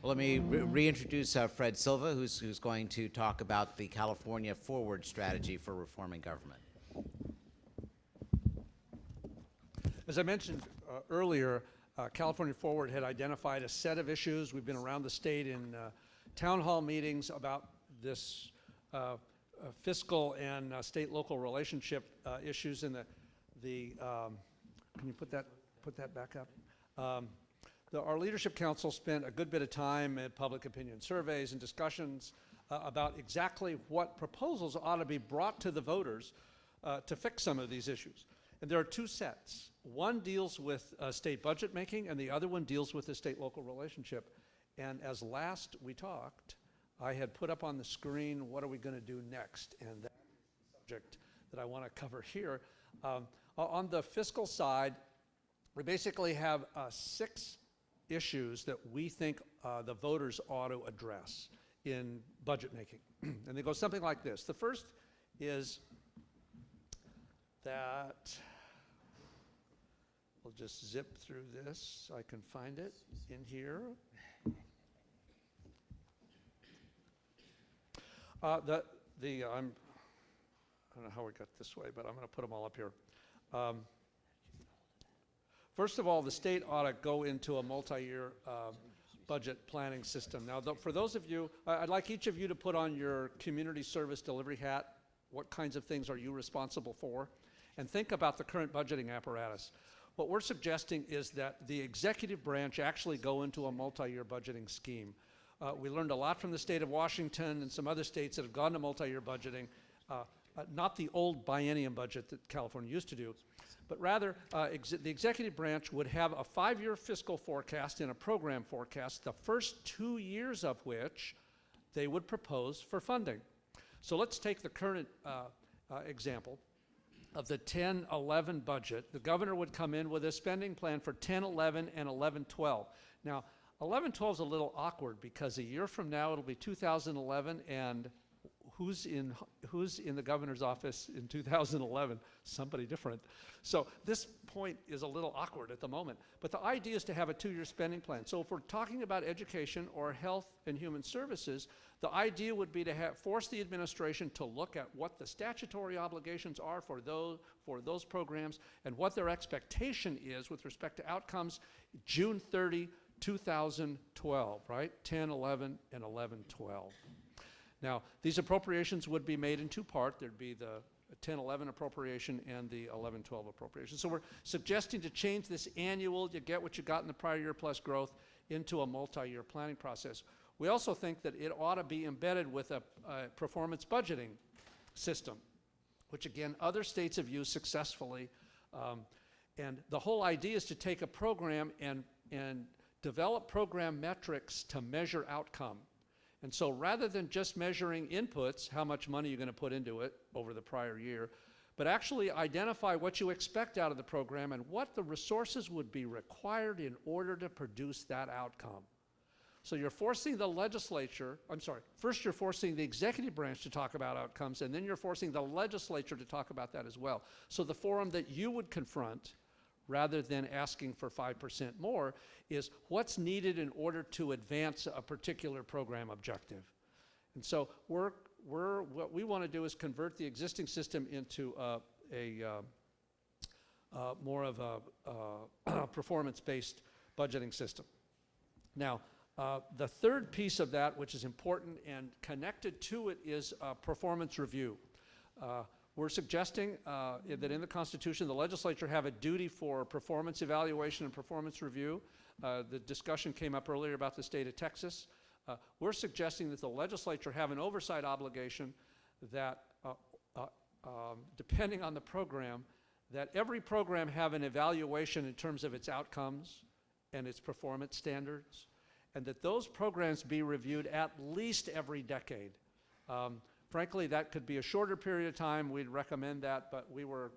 Well, let me reintroduce Fred Silva, who's going to talk about the California Forward strategy for reforming government. As I mentioned earlier, California Forward had identified a set of issues. We've been around the state in town hall meetings about this fiscal and state-local relationship issues. And can you put that back up? Our Leadership Council spent a good bit of time at public opinion surveys and discussions about exactly what proposals ought to be brought to the voters to fix some of these issues. And there are two sets. One deals with state budget making, and the other one deals with the state-local relationship. And as last we talked, I had put up on the screen, what are we going to do next? And that's the subject that I want to cover here. On the fiscal side, we basically have 6 issues that we think the voters ought to address in budget making. And they go something like this. The first is that, we'll just zip through this so I can find it in here. I don't know how we got this way, but I'm going to put them all up here. First of all, the state ought to go into a multi-year budget planning system. Now, for those of you, I'd like each of you to put on your community service delivery hat. What kinds of things are you responsible for? And think about the current budgeting apparatus. What we're suggesting is that the executive branch actually go into a multi-year budgeting scheme. We learned a lot from the state of Washington and some other states that have gone to multi-year budgeting, not the old biennium budget that California used to do, but rather the executive branch would have a 5-year fiscal forecast and a program forecast, the first 2 years of which they would propose for funding. So let's take the current example of the 10-11 budget. The governor would come in with a spending plan for 10-11 and 11-12. Now, 11-12 is a little awkward because a year from now it'll be 2011, and who's in the governor's office in 2011? Somebody different. So this point is a little awkward at the moment. But the idea is to have a 2-year spending plan. So if we're talking about education or health and human services, the idea would be to force the administration to look at what the statutory obligations are for those programs and what their expectation is with respect to outcomes June 30, 2012, right? 10, 11, and 11, 12. Now, these appropriations would be made in 2 parts. There'd be the 10-11 appropriation and the 11-12 appropriation. So we're suggesting to change this annual, you get what you got in the prior year plus growth, into a multi-year planning process. We also think that it ought to be embedded with a performance budgeting system, which again, other states have used successfully. And the whole idea is to take a program and develop program metrics to measure outcome. And so rather than just measuring inputs, how much money you're going to put into it over the prior year, but actually identify what you expect out of the program and what the resources would be required in order to produce that outcome. So you're forcing the legislature, first you're forcing the executive branch to talk about outcomes, and then you're forcing the legislature to talk about that as well. So the forum that you would confront, rather than asking for 5% more, is what's needed in order to advance a particular program objective. And so what we want to do is convert the existing system into more of a performance-based budgeting system. Now, the third piece of that, which is important and connected to it, is performance review. We're suggesting that in the Constitution, the legislature have a duty for performance evaluation and performance review. The discussion came up earlier about the state of Texas. We're suggesting that the legislature have an oversight obligation that, depending on the program, that every program have an evaluation in terms of its outcomes and its performance standards, and that those programs be reviewed at least every decade. Frankly, that could be a shorter period of time. We'd recommend that, but we were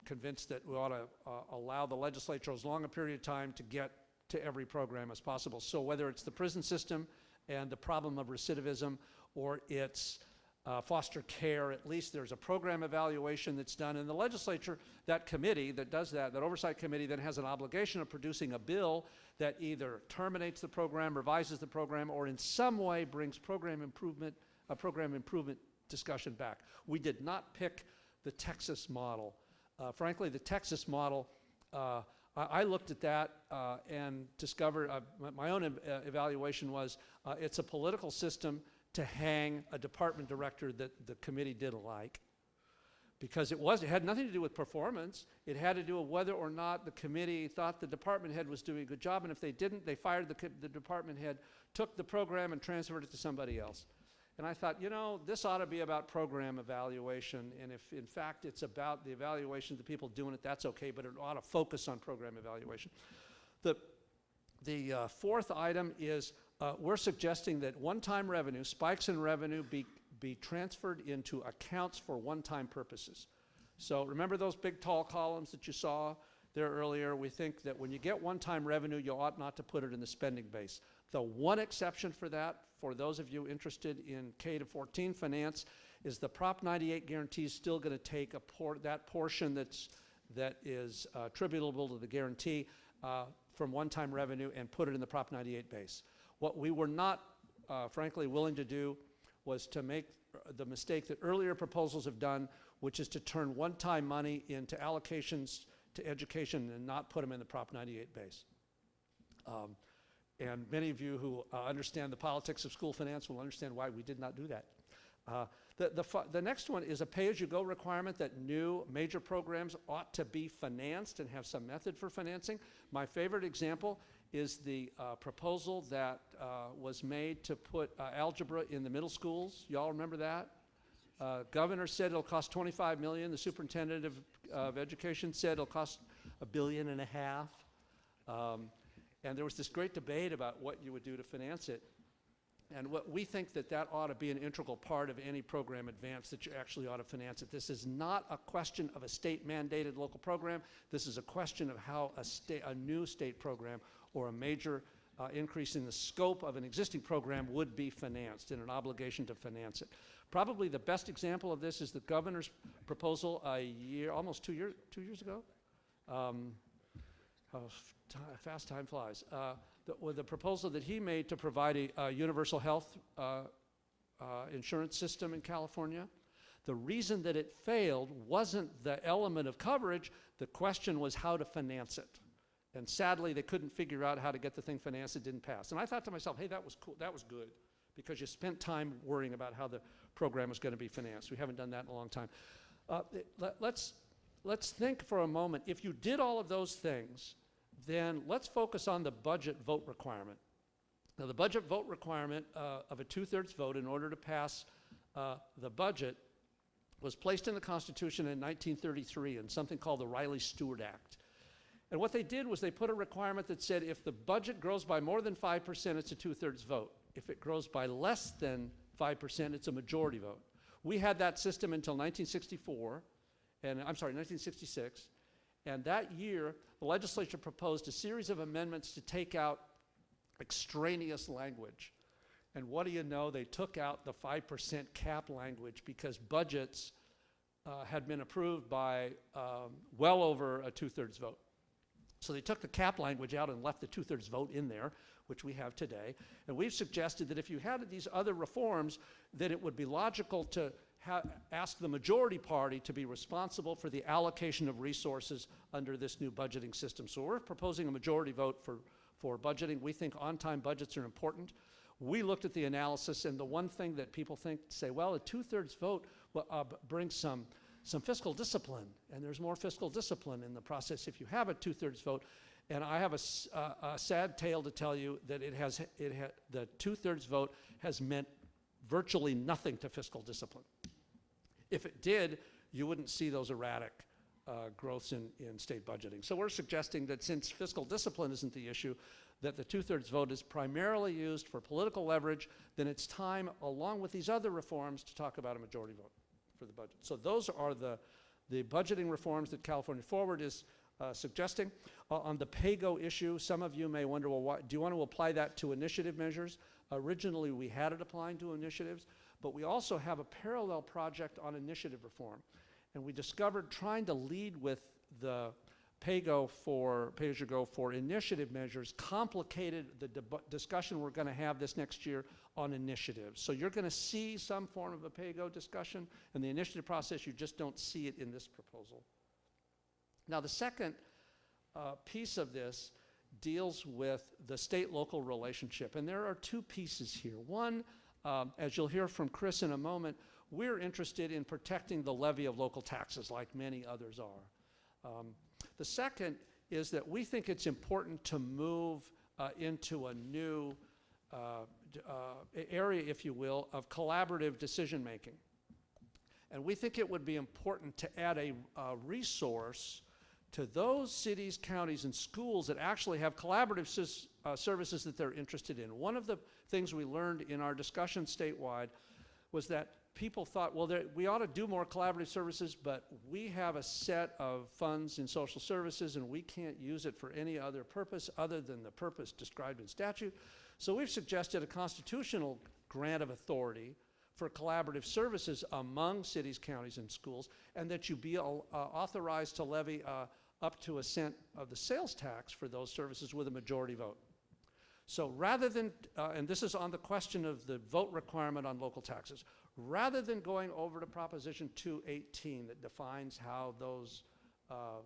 convinced that we ought to allow the legislature as long a period of time to get to every program as possible. So whether it's the prison system and the problem of recidivism, or it's foster care. At least there's a program evaluation that's done. And the legislature, that committee that does that, that oversight committee, then has an obligation of producing a bill that either terminates the program, revises the program, or in some way brings a program improvement discussion back. We did not pick the Texas model. Frankly, the Texas model, I looked at that and discovered, my own evaluation was, it's a political system to hang a department director that the committee didn't like, because it had nothing to do with performance. It had to do with whether or not the committee thought the department head was doing a good job, and if they didn't, they fired the department head, took the program and transferred it to somebody else. And I thought, you know, this ought to be about program evaluation, and if in fact it's about the evaluation of the people doing it, that's okay, but it ought to focus on program evaluation. The fourth item is we're suggesting that one-time revenue, spikes in revenue, be transferred into accounts for one-time purposes. So remember those big tall columns that you saw there earlier? We think that when you get one-time revenue, you ought not to put it in the spending base. The one exception for that, for those of you interested in K-14 finance, is the Prop 98 guarantee is still going to take that portion that is attributable to the guarantee from one-time revenue and put it in the Prop 98 base. What we were not, frankly, willing to do was to make the mistake that earlier proposals have done, which is to turn one-time money into allocations to education and not put them in the Prop 98 base. And many of you who understand the politics of school finance will understand why we did not do that. The next one is a pay-as-you-go requirement that new major programs ought to be financed and have some method for financing. My favorite example is the proposal that was made to put algebra in the middle schools. Y'all remember that? Governor said it'll cost $25 million. The superintendent of education said it'll cost $1.5 billion. And there was this great debate about what you would do to finance it. And what we think that ought to be an integral part of any program advance, that you actually ought to finance it. This is not a question of a state-mandated local program. This is a question of how a new state program or a major increase in the scope of an existing program would be financed, and an obligation to finance it. Probably the best example of this is the governor's proposal almost two years ago. Fast time flies. The proposal that he made to provide a universal health insurance system in California. The reason that it failed wasn't the element of coverage. The question was how to finance it. And sadly, they couldn't figure out how to get the thing financed. It didn't pass. And I thought to myself, hey, that was cool. That was good, because you spent time worrying about how the program was going to be financed. We haven't done that in a long time. Let's think for a moment. If you did all of those things, then let's focus on the budget vote requirement. Now, the budget vote requirement of a 2/3 vote in order to pass the budget was placed in the Constitution in 1933 in something called the Riley-Stewart Act. And what they did was they put a requirement that said if the budget grows by more than 5%, it's a 2/3 vote. If it grows by less than 5%, it's a majority vote. We had that system until 1964, and I'm sorry, 1966. And that year, the legislature proposed a series of amendments to take out extraneous language. And what do you know? They took out the 5% cap language because budgets had been approved by well over a 2/3 vote. So they took the cap language out and left the 2/3 vote in there, which we have today. And we've suggested that if you had these other reforms, then it would be logical to ask the majority party to be responsible for the allocation of resources under this new budgeting system. So we're proposing a majority vote for budgeting. We think on-time budgets are important. We looked at the analysis, and the one thing that people say, well, a 2/3 vote brings some fiscal discipline, and there's more fiscal discipline in the process if you have a 2/3 vote. And I have a sad tale to tell you that the 2/3 vote has meant virtually nothing to fiscal discipline. If it did, you wouldn't see those erratic growths in state budgeting. So we're suggesting that since fiscal discipline isn't the issue, that the 2/3 vote is primarily used for political leverage, then it's time, along with these other reforms, to talk about a majority vote for the budget. So those are the budgeting reforms that California Forward is suggesting. On the pay-go issue, some of you may wonder, well, do you want to apply that to initiative measures? Originally, we had it applying to initiatives, but we also have a parallel project on initiative reform. And we discovered trying to lead with the pay-as-you-go for initiative measures complicated the discussion we're going to have this next year on initiatives. So you're going to see some form of a pay-go discussion in the initiative process. You just don't see it in this proposal. Now, the second piece of this deals with the state-local relationship. And there are two pieces here. One, as you'll hear from Chris in a moment, we're interested in protecting the levy of local taxes like many others are. The second is that we think it's important to move into a new area, if you will, of collaborative decision-making. And we think it would be important to add a resource to those cities, counties, and schools that actually have collaborative services that they're interested in. One of the things we learned in our discussion statewide was that people thought, well, we ought to do more collaborative services, but we have a set of funds in social services and we can't use it for any other purpose other than the purpose described in statute. So we've suggested a constitutional grant of authority for collaborative services among cities, counties, and schools, and that you be authorized to levy up to a cent of the sales tax for those services with a majority vote. So rather than, and this is on the question of the vote requirement on local taxes, rather than going over to Proposition 218 that defines how those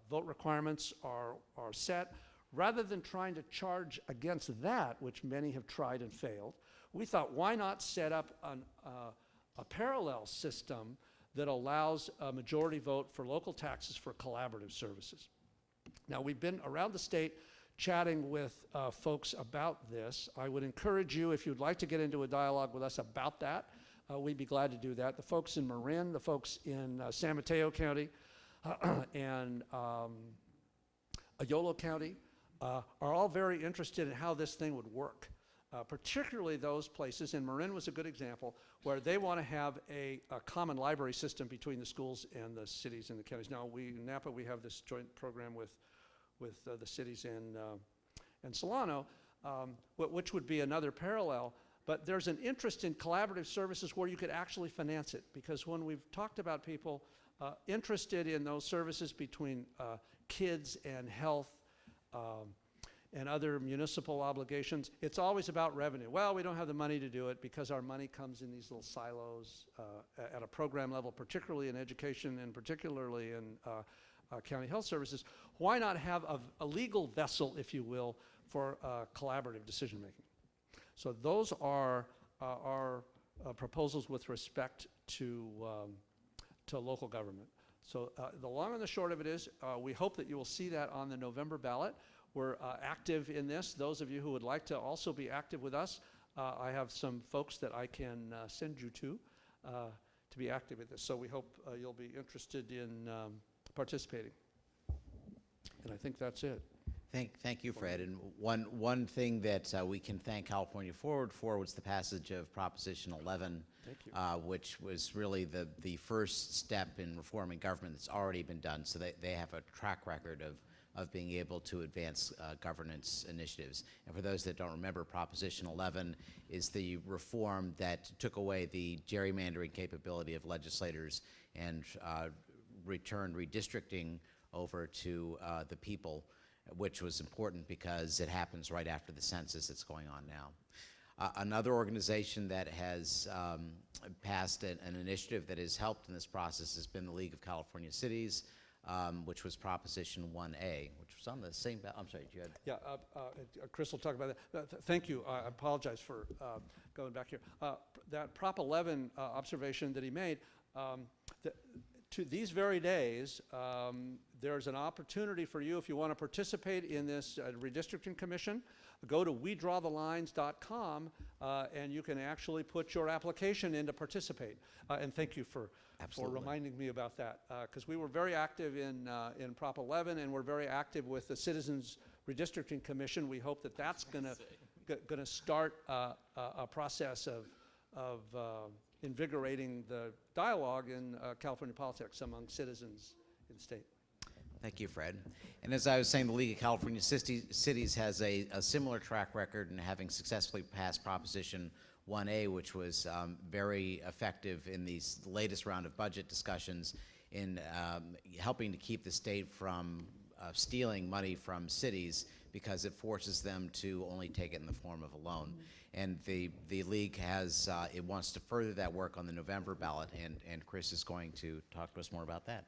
vote requirements are set, rather than trying to charge against that, which many have tried and failed, we thought, why not set up a parallel system that allows a majority vote for local taxes for collaborative services? Now, we've been around the state chatting with folks about this. I would encourage you, if you'd like to get into a dialogue with us about that, we'd be glad to do that. The folks in Marin, the folks in San Mateo County, and Ayolo County are all very interested in how this thing would work. Particularly those places, and Marin was a good example, where they want to have a common library system between the schools and the cities and the counties. Now, in Napa, we have this joint program with the cities and Solano, which would be another parallel. But there's an interest in collaborative services where you could actually finance it, because when we've talked about people interested in those services between kids and health, and other municipal obligations, it's always about revenue. Well, we don't have the money to do it because our money comes in these little silos at a program level, particularly in education and particularly in county health services. Why not have a legal vessel, if you will, for collaborative decision-making? So those are our proposals with respect to local government. So the long and the short of it is, we hope that you will see that on the November ballot. We're active in this. Those of you who would like to also be active with us, I have some folks that I can send you to be active in this. So we hope you'll be interested in participating. And I think that's it. Thank you, Fred. And one thing that we can thank California Forward for was the passage of Proposition 11, which was really the first step in reforming government that's already been done. So they have a track record of being able to advance governance initiatives. And for those that don't remember, Proposition 11 is the reform that took away the gerrymandering capability of legislators and returned redistricting over to the people, which was important because it happens right after the census that's going on now. Another organization that has passed an initiative that has helped in this process has been the League of California Cities, which was Proposition 1A, which was on the same, I'm sorry, you had? Yeah, Chris will talk about that. Thank you. I apologize for going back here. That Prop 11 observation that he made, to these very days, there's an opportunity for you, if you want to participate in this redistricting commission, go to wedrawthelines.com and you can actually put your application in to participate. And thank you for reminding me about that, because we were very active in Prop 11 and we're very active with the Citizens Redistricting Commission. We hope that that's going to start a process of invigorating the dialogue in California politics among citizens in the state. Thank you, Fred. And as I was saying, the League of California Cities has a similar track record in having successfully passed Proposition 1A, which was very effective in these latest round of budget discussions in helping to keep the state from stealing money from cities, because it forces them to only take it in the form of a loan. And the league has, it wants to further that work on the November ballot, and Chris is going to talk to us more about that.